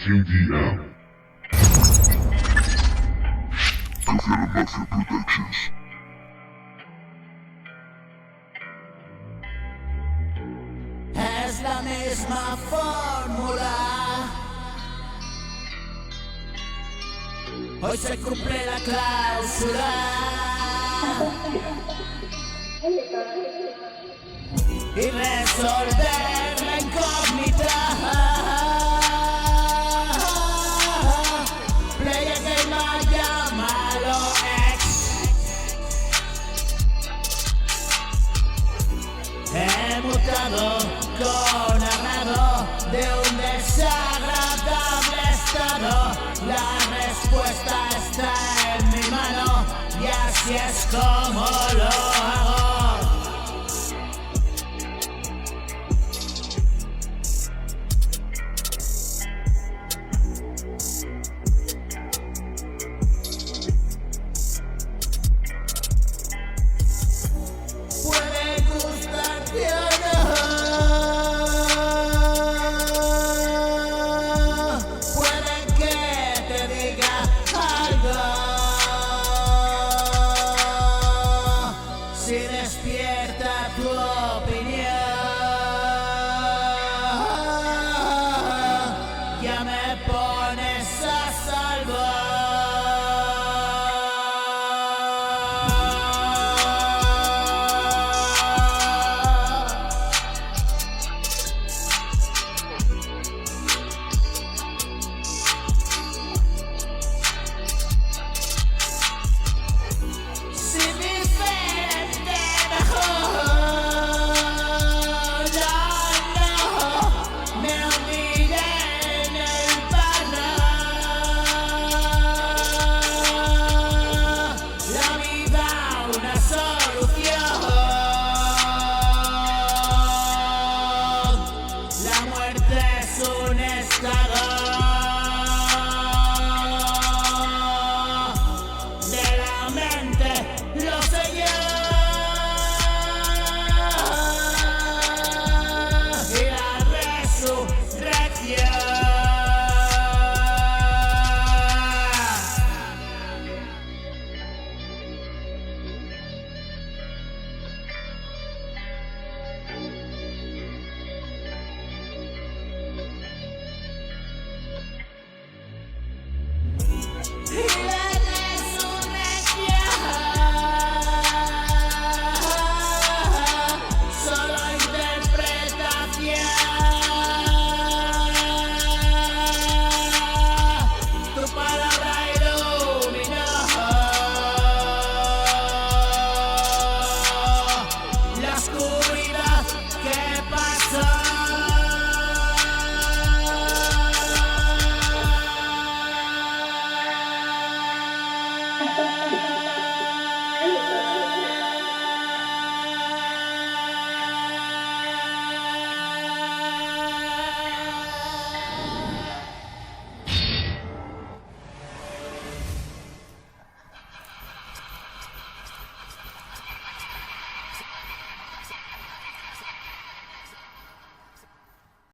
Team DM. Confirm Mafia Productions. Es la misma fórmula. Hoy se cumple la cláusula y resolver la incógnita. Play a game, llámalo ex. He mutado con armado de un desagradable estado. La respuesta está en mi mano y así es como lo hago. Puede gustarte o no, puede que te diga algo. Si despierta tu opinión, ya me pones a salvo. De la mente lo sé yo, y la resurrección. Y la resurrección, solo interpretación. Tu palabra iluminó la oscuridad que pasó.